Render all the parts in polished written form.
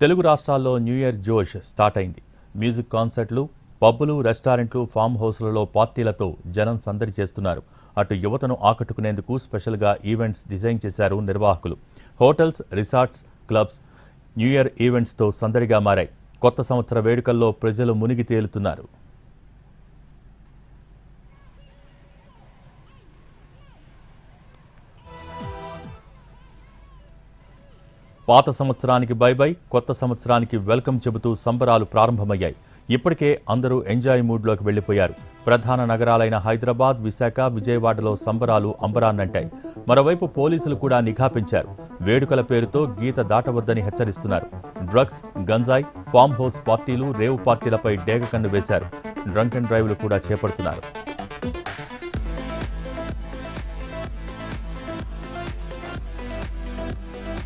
తెలుగు రాష్ట్రాల్లో new year జోష్ start అయింది. మ్యూజిక్ కాన్సర్ట్లు, పబ్బులు, రెస్టారెంట్లు, ఫామ్ హౌస్లలో పార్టీలతో జనం సందడి చేస్తున్నారు. అటు యువతను ఆకట్టుకునేందుకు స్పెషల్గా ఈవెంట్స్ డిజైన్ చేశారు నిర్వాహకులు. Hotels, resorts, clubs new year ఈవెంట్స్తో సందడిగా మారాయి. కొత్త సంవత్సర వేడుకల్లో ప్రజలు మునిగి తేలుతున్నారు. పాత సంవత్సరానికి బై బై, కొత్త సంవత్సరానికి వెల్కమ్ చెబుతూ సంబరాలు ప్రారంభమయ్యాయి. ఇప్పటికే అందరూ ఎంజాయ్ మూడ్లోకి వెళ్లిపోయారు. ప్రధాన నగరాలైన హైదరాబాద్, విశాఖ, విజయవాడలో సంబరాలు అంబరాన్నంటాయి. మరోవైపు పోలీసులు కూడా నిఘా పెంచారు. వేడుకల పేరుతో గీత దాటవద్దని హెచ్చరిస్తున్నారు. డ్రగ్స్, గంజాయి, ఫామ్ హౌస్ పార్టీలు, రేవ్ పార్టీలపై డేగ కన్ను వేశారు. డ్రంక్ అండ్ డ్రైవ్లు కూడా చేపడుతున్నారు.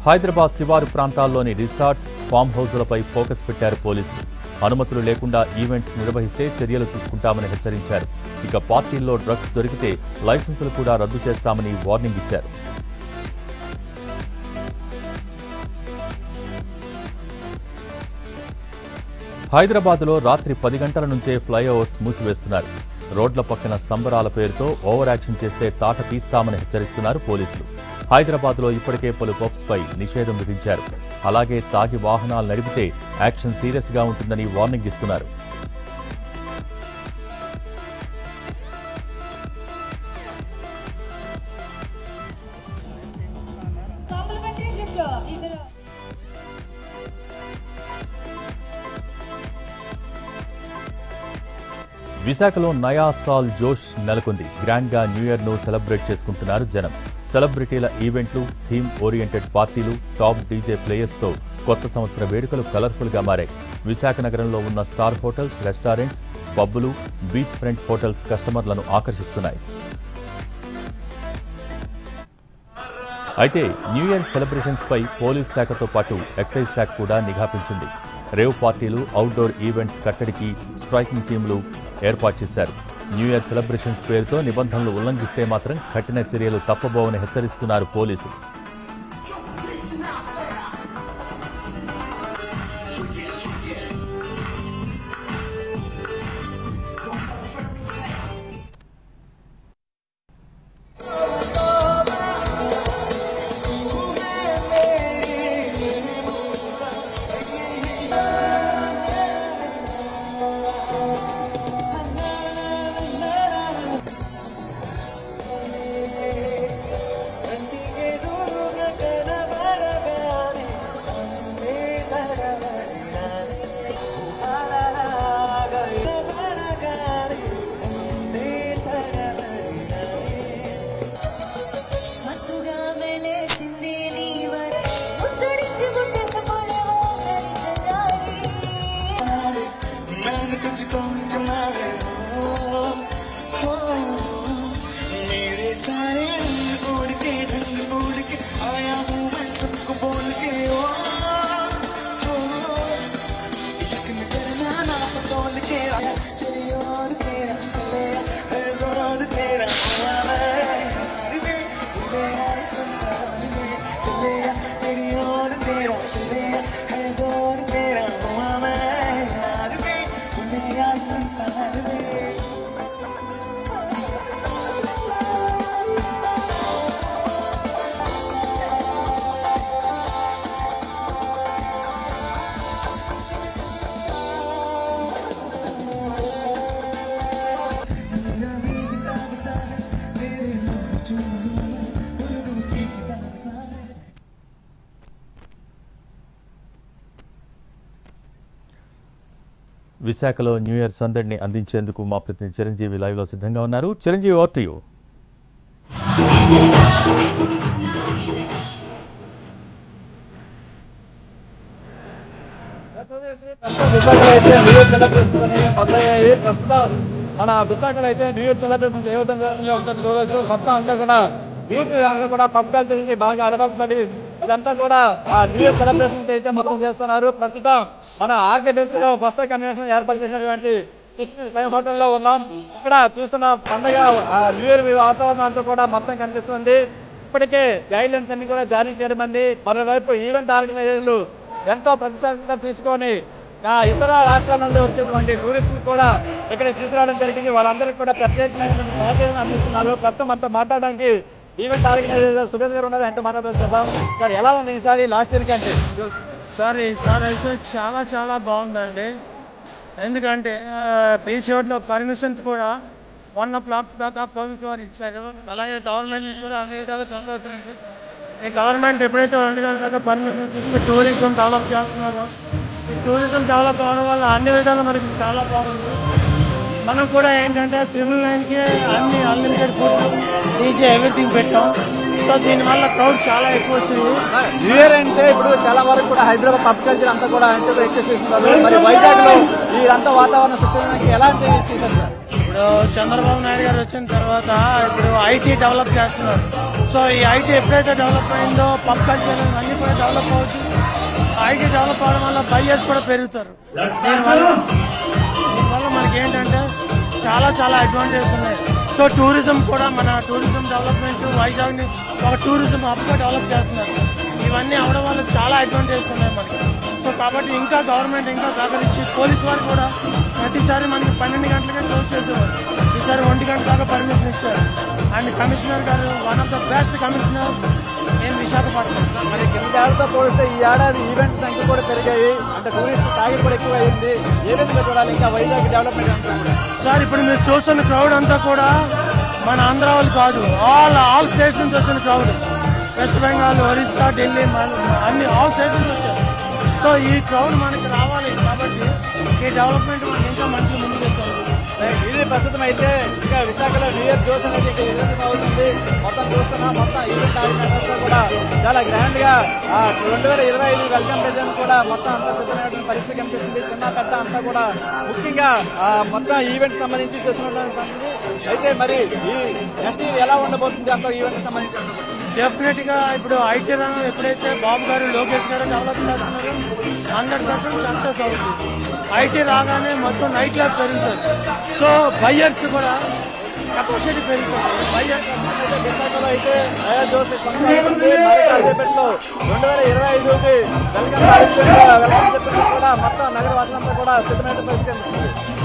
హైదరాబాద్ శివారు ప్రాంతాల్లోని రిసార్ట్స్, ఫామ్ హౌస్లపై ఫోకస్ పెట్టారు పోలీసులు. అనుమతులు లేకుండా ఈవెంట్స్ నిర్వహిస్తే చర్యలు తీసుకుంటామని హెచ్చరించారు. ఇక పార్టీల్లో డ్రగ్స్ దొరికితే లైసెన్సులు కూడా రద్దు చేస్తామని వార్నింగ్ ఇచ్చారు. హైదరాబాద్లో రాత్రి 10 గంటల నుంచే ఫ్లైఓవర్స్ మూసివేస్తున్నారు. రోడ్ల పక్కన సంబరాల పేరుతో ఓవర్ యాక్షన్ చేస్తే తాట తీస్తామని హెచ్చరిస్తున్నారు పోలీసులు. హైదరాబాద్లో ఇప్పటికే పలు పబ్స్పై నిషేధం విధించారు. అలాగే తాగి వాహనాలు నడిపితే యాక్షన్ సీరియస్గా ఉంటుందని వార్నింగ్ ఇస్తున్నారు. విశాఖలో నయా సాల్ జోష్ నెలకొంది. గ్రాండ్ గా న్యూ ఇయర్ ను సెలబ్రేట్ చేసుకుంటున్నారు జనం. సెలబ్రిటీల ఈవెంట్లు, థీమ్ ఓరియంటెడ్ పార్టీలు, టాప్ డీజే ప్లేయర్స్ తో కొత్త సంవత్సర వేడుకలు కలర్ఫుల్ గా మారాయి. విశాఖ నగరంలో ఉన్న స్టార్ హోటల్స్, రెస్టారెంట్స్, పబ్బులు, బీచ్ ఫ్రంట్ హోటల్స్ కస్టమర్లను ఆకర్షిస్తున్నాయి. అయితే న్యూ ఇయర్ సెలబ్రేషన్స్ పై పోలీస్ శాఖతో పాటు ఎక్సైజ్ శాఖ కూడా నిఘా పెంచింది. రేవ్ పార్టీలు, అవుట్డోర్ ఈవెంట్స్ కట్టడికి స్ట్రైకింగ్ టీంలు ఏర్పాటు చేశారు. న్యూ ఇయర్ సెలబ్రేషన్స్ పేరుతో నిబంధనలు ఉల్లంఘిస్తే మాత్రం కఠిన చర్యలు తప్పబోవని హెచ్చరిస్తున్నారు పోలీసులు. విశాఖలో న్యూ ఇయర్ సందడిని అందించేందుకు మా ప్రతినిధి చిరంజీవి లైవ్లో సిద్ధంగా ఉన్నారు. Chiranjeevi, over to you. మన విశాఖలో అయితే న్యూ ఇయర్ సెలబ్రేషన్ ఏ విధంగా మొత్తం అంతా కూడా యూత్ కూడా పబ్బాలు తెలిసి బాగా అలవాటుపడి ఇదంతా కూడా ఆ న్యూ ఇయర్ సెలబ్రేషన్ అయితే మొత్తం చేస్తున్నారు. ప్రస్తుతం మన ఆర్కిటెక్ట్లో ఫస్ట్ కన్వెన్షన్ ఏర్పాటు చేసినటువంటి హోటల్లో ఉన్నాం. ఇక్కడ చూస్తున్న పండుగ న్యూ ఇయర్ వాతావరణం అంతా కూడా మొత్తం కనిపిస్తుంది. ఇప్పటికే గైడ్ లైన్స్ అన్ని కూడా జారీ చేయడం. మరోవైపు ఈవెంట్ ఆర్గనైజర్లు ఎంతో ప్రతిష్టాత్మకంగా తీసుకొని ఇతర రాష్ట్రాల నుండి వచ్చేటువంటి టూరిస్టులు కూడా ఇక్కడ తీసుకురావడం జరిగింది. వాళ్ళందరికీ కూడా ప్రత్యేకమైనటువంటి ప్యాకేజీని అందిస్తున్నారు. ప్రస్తుతం అంతా మాట్లాడడానికి ఈవెంట్ ఆర్గనైజర్ సురేష్ గారు ఉన్నారు. ఎంతో మాట్లాడుతున్నాం. సార్ ఎలా ఉంది ఈసారి లాస్ట్ ఇయర్ కంటే? సార్ ఈసారి అయితే చాలా చాలా బాగుందండి. ఎందుకంటే బీచ్ రోడ్లో పర్మిషన్స్ కూడా 1 o'clock దాకా ప్రభుత్వం ఇచ్చారు. అలాగే గవర్నమెంట్ కూడా అన్ని విధాలు చదువుతుంది. ఈ గవర్నమెంట్ ఎప్పుడైతే 2 గంటల దాకా పర్మిషన్ తీసుకుని టూరిజం డెవలప్ చేస్తున్నారో, ఈ టూరిజం డెవలప్ అవడం వల్ల అన్ని విధాలు మనకి చాలా బాగుంది. మనం కూడా ఏంటంటే ట్రిపుల్ 9కి అన్ని అన్లిమిటెడ్ ఫుడ్ డీజే ఎవ్రీథింగ్ పెట్టాం. సో దీనివల్ల క్రౌడ్ చాలా ఎక్కువ వచ్చింది. న్యూ ఇయర్ అంటే ఇప్పుడు చాలా వరకు కూడా హైదరాబాద్ పబ్ కల్చర్ అంతా కూడా చేస్తున్నారు. మరి వైజాగ్ లో ఇదంతా వాతావరణం సృష్టించడానికి ఎలా చేశారు సార్? ఇప్పుడు చంద్రబాబు నాయుడు గారు వచ్చిన తర్వాత ఇప్పుడు ఐటీ డెవలప్ చేస్తున్నారు. సో ఈ ఐటీ ఎప్పుడైతే డెవలప్ అయిందో పబ్ కల్చర్ అన్ని కూడా డెవలప్ అవుతుంది. ఐటీ డెవలప్ అవడం వల్ల బయ్యర్స్ కూడా పెరుగుతారు. దీనివల్ల మనకి ఏంటంటే చాలా చాలా అడ్వాంటేజ్ ఉన్నాయి. సో టూరిజం కూడా మన టూరిజం డెవలప్మెంట్ వైజాగ్ని ఒక టూరిజం హబ్గా డెవలప్ చేస్తున్నారు. ఇవన్నీ అవడం వల్ల చాలా అడ్వాంటేజ్ ఉన్నాయి మనకి. సో కాబట్టి ఇంకా గవర్నమెంట్ ఇంకా సహకరించి పోలీసు వారు కూడా ప్రతిసారి మనకి 12 గంటలకే క్లోజ్ చేసేవారు. ఈసారి 1 గంట దాకా పర్మిషన్ ఇచ్చారు. అండ్ కమిషనర్ గారు one of the best commissioner నేను విశాఖపట్నం. మరి కింద ఏడాదితో పోలిస్తే ఈ ఏడాది ఈవెంట్ సంఖ్య కూడా పెరిగాయి. అంటే టూరిస్ట్ తాగి కూడా ఎక్కువ అయింది. ఏ విధంగా చూడాలి ఇంకా వైజాగ్ డెవలప్మెంట్ అంతా కూడా? సార్ ఇప్పుడు మీరు చూస్తున్న క్రౌడ్ అంతా కూడా మన ఆంధ్ర వాళ్ళు కాదు, ఆల్ స్టేట్స్ నుంచి వచ్చిన క్రౌడ్. వెస్ట్ బెంగాల్, ఒరిస్సా, ఢిల్లీ అన్ని ఆల్ స్టేట్స్ నుంచి వచ్చారు. సో ఈ క్రౌడ్ మనకి రావాలి కాబట్టి ఈ డెవలప్మెంట్ మనకి ఇంకా మంచిగా ముందుకు తెచ్చాలి. ఇది ప్రస్తుతం అయితే ఇంకా విశాఖలో న్యూ ఇయర్ జోస్ అనేది ఇంకా విధంగా అవుతుంది. మొత్తం చూస్తున్నా మొత్తం ఈవెంట్ ఆర్గనైజర్స్ కూడా చాలా గ్రాండ్ గా 2025 వెల్కమ్ ప్రెజెంట్ కూడా మొత్తం అంతా సిద్ధమైనటువంటి పరిస్థితి కనిపిస్తుంది. చిన్న పెద్ద అంతా కూడా ముఖ్యంగా మొత్తం ఈవెంట్ సంబంధించి చూస్తున్నటువంటి అయితే మరి ఈ నెక్స్ట్ ఇయర్ ఎలా ఉండబోతుంది అంత ఈవెంట్ సంబంధించి? డెఫినెట్ గా ఇప్పుడు ఐటీ రంగం ఎప్పుడైతే బాబు గారు లోకేష్ గారు డెవలప్ చేస్తున్నారో 100% సక్సెస్ అవుతుంది. ఐటీ రాగానే మొత్తం నైట్ లైఫ్ పెరుగుతుంది. సో బయ్యర్స్ కూడా కెపాసిటీ పెరుగుతుంది. విశాఖలో అయితే నయా జోస్ కొనసాగుతుంది. మరి కాసేపట్లో 2025కి వెల్కమ్ చెప్పిన కూడా మొత్తం నగర వాసులంతా కూడా సిద్ధమైన పరిస్థితి.